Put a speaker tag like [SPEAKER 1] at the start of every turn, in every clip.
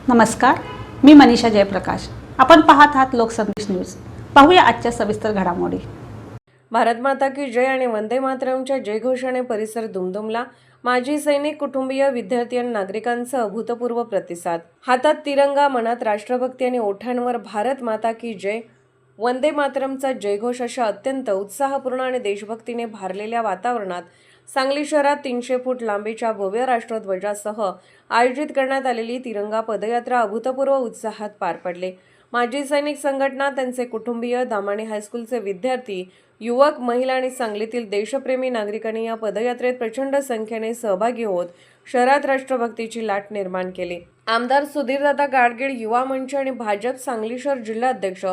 [SPEAKER 1] नमस्कार, मी मनीषा जयप्रकाश. आपण पाहत आहात लोकसंदेश न्यूज. पाहूया आजच्या सविस्तर घडामोडी.
[SPEAKER 2] भारत माता की जय आणि वंदे मातरमच्या जयघोषाने परिसर दुमदुमला. माजी सैनिक, कुटुंबीय, विद्यार्थी आणि नागरिकांचा अभूतपूर्व प्रतिसाद. हातात तिरंगा, मनात राष्ट्रभक्ती आणि ओठांवर भारत माता की जय, वंदे मातरमचा जयघोष अशा अत्यंत उत्साहपूर्ण आणि देशभक्तीने भारलेल्या वातावरणात सांगली शहरात 300 फूट लांबीच्या भव्य राष्ट्रध्वजासह आयोजित करण्यात आलेली तिरंगा पदयात्रा अभूतपूर्व उत्साहात पार पडली. माजी सैनिक संघटना, त्यांचे कुटुंबीय, दामाणी हायस्कूलचे विद्यार्थी, युवक, महिला आणि सांगलीतील देशप्रेमी नागरिकांनी या पदयात्रेत प्रचंड संख्येने सहभागी होत शहरात राष्ट्रभक्तीची लाट निर्माण केली. आमदार सुधीरदादा गाडगीळ, युवा मंच आणि भाजप सांगली शहर जिल्हाध्यक्ष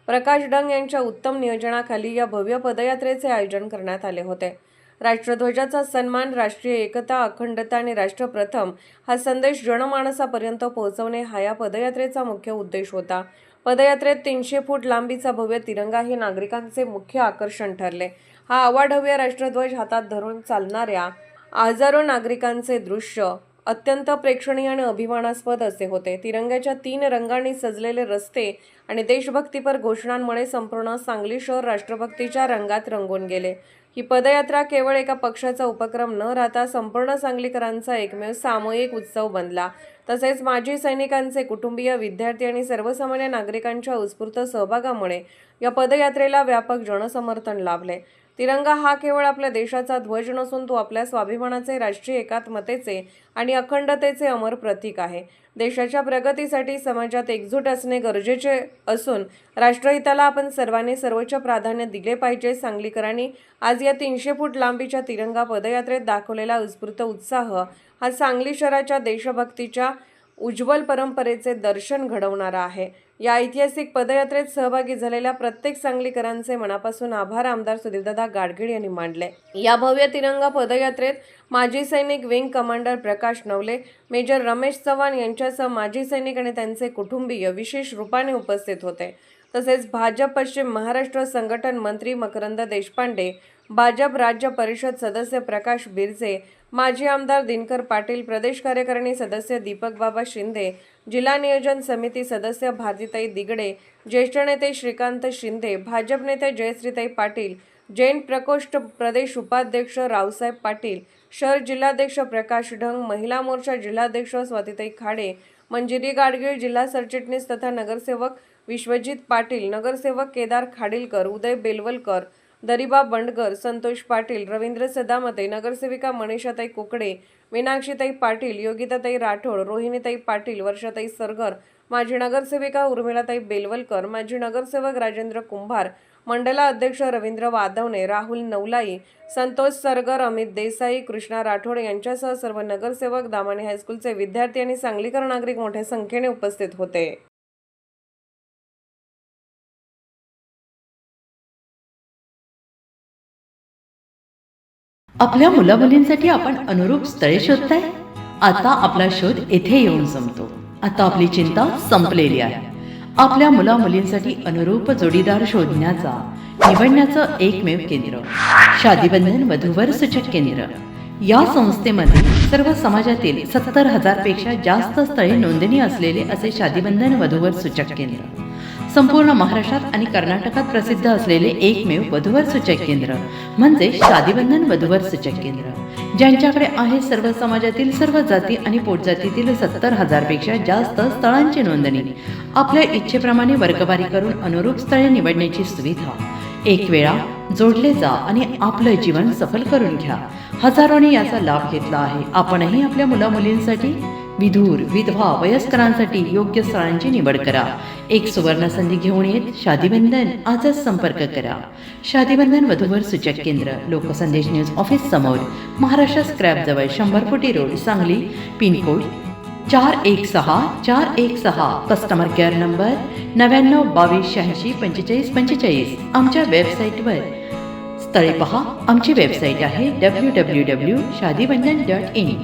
[SPEAKER 2] प्रकाश डंग यांच्या उत्तम नियोजनाखाली या भव्य पदयात्रेचे आयोजन करण्यात आले होते. राष्ट्रध्वजाचा सन्मान, राष्ट्रीय एकता, अखंडता आणि राष्ट्रप्रथम हा संदेश जनमानसापर्यंत पोहोचवणे हा या पदयात्रेचा मुख्य उद्देश होता. पदयात्रेत 300 फूट लांबीचा भव्य तिरंगा हे नागरिकांचे मुख्य आकर्षण ठरले. हा अवाढव्य राष्ट्रध्वज हातात धरून चालणाऱ्या हजारो नागरिकांचे दृश्य अत्यंत प्रेक्षणीय आणि अभिमानास्पद असे होते. तिरंग्याच्या 3 रंगांनी सजलेले रस्ते आणि देशभक्तीपर घोषणांमुळे संपूर्ण सांगली शहर राष्ट्रभक्तीच्या रंगात रंगून गेले. ही पदयात्रा केवळ एका पक्षाचा उपक्रम न राहता संपूर्ण सांगलीकरांचा एकमेव सामूहिक उत्सव बनला. तसेच माजी सैनिकांचे कुटुंबीय, विद्यार्थी आणि सर्वसामान्य नागरिकांच्या उत्स्फूर्त सहभागामुळे या पदयात्रेला व्यापक जनसमर्थन लाभले. तिरंगा हा केवळ आपल्या देशाचा ध्वज नसून तो आपल्या स्वाभिमानाचे, राष्ट्रीय एकात्मतेचे आणि अखंडतेचे अमर प्रतीक आहे. देशाच्या प्रगतीसाठी समाजात एकजूट असणे गरजेचे असून राष्ट्रहिताला आपण सर्वांनी सर्वोच्च प्राधान्य दिले पाहिजे. सांगलीकरांनी आज या 300 फूट लांबीच्या तिरंगा पदयात्रेत दाखवलेला उत्स्फूर्त उत्साह हा सांगली शहराच्या देशभक्तीच्या उज्ज्वल परंपरेचे दर्शन घडवणारा आहे. या ऐतिहासिक पदयात्रेत सहभागी झालेल्या प्रत्येक सांगलीकरांचे मनापासून आभार आमदार सुधीरदादा गाडगीळ यांनी मानले. या भव्य तिरंगा पदयात्रेत माजी सैनिक, विंग कमांडर प्रकाश नवले, मेजर रमेश चव्हाण यांच्यासह माजी सैनिक आणि त्यांचे कुटुंबीय विशेष रूपाने उपस्थित होते. तसेच भाजप पश्चिम महाराष्ट्र संघटन मंत्री मकरंद देशपांडे, भाजप राज्य परिषद सदस्य प्रकाश बिरजे, माजी आमदार दिनकर पाटील, प्रदेश कार्यकारिणी सदस्य दीपक बाबा शिंदे, जिल्हा नियोजन समिती सदस्य भारतीताई दिगडे, ज्येष्ठ नेते श्रीकांत शिंदे, भाजप नेते जयश्रीताई पाटील, जैन प्रकोष्ठ प्रदेश उपाध्यक्ष रावसाहेब पाटील, शहर जिल्हाध्यक्ष प्रकाश ढंग, महिला मोर्चा जिल्हाध्यक्ष स्वातीताई खाडे, मंजिरी गाडगीळ, जिल्हा सरचिटणीस तथा नगरसेवक विश्वजित पाटील, नगरसेवक केदार खाडीलकर, उदय बेलवलकर, दरिबा बंडगर, संतोष पाटील, रवींद्र सदामते, नगरसेविका मनीषाताई कुकडे, मीनाक्षीताई पाटील, योगिताताई राठोड, रोहिणीताई पाटील, वर्षाताई सरगर, माजी नगरसेविका उर्मिलाताई बेलवलकर, माजी नगरसेवक राजेंद्र कुंभार, मंडला अध्यक्ष रवींद्र वादवणे, राहुल नवलाई, संतोष सरगर, अमित देसाई, कृष्णा राठोड यांच्यासह सर्व नगरसेवक, दामाणी हायस्कूलचे विद्यार्थी आणि सांगलीकर नागरिक मोठ्या संख्येने उपस्थित होते.
[SPEAKER 3] आपल्या मुलामुलींसाठी आपण अनुरूप स्थळे शोधताय? आता आपला शोध येथे येऊन संपतो. आता आपली चिंता संपलेली आहे. आपल्या मुलामुलींसाठी अनुरूप जोडीदार शोधण्याचा, निवडण्याचं एकमेव केंद्र शादीबंधन वधूवर सूचक केंद्र. या संस्थेमध्ये सर्व समाजातील 70,000 पेक्षा जास्त स्थळे नोंदणी असलेले असे शादीबंधन वधूवर सूचक केंद्र. संपूर्ण महाराष्ट्रात आणि कर्नाटकात प्रसिद्ध असलेले एकमेव वधूवर सूचक केंद्र म्हणजे शादीबंधन वधूवर सूचक केंद्र, ज्यांच्याकडे आहे सर्व समाजातील, सर्व जाती आणि पोटजातीतील 70,000 पेक्षा जास्त स्थळांची नोंदणी. आपल्या इच्छेप्रमाणे वर्गवारी करून अनुरूप स्थळे निवडण्याची सुविधा. एक वेळा जोडले जा आणि आपलं जीवन सफल करून घ्या. हजारोंनी याचा लाभ घेतला आहे. आपणही आपल्या मुलामुलींसाठी, विधूर, विधवा, वयस्करांसाठी योग्य स्थळांची निवड करा. एक सुवर्ण संधी घेऊन येत शादीबंधन आजच संपर्क करा. शादीबंधन वधूवर सूचक केंद्र, लोकसंदेश न्यूज ऑफिस समोर, महाराष्ट्र स्क्रॅप जवळ, 100 फुटी road, Sangli. Pincode 416416. Customer care number 9922864545. आमच्या वेबसाईटवर स्थळे पहा. आमची वेबसाईट आहे www.shadibandhan.in.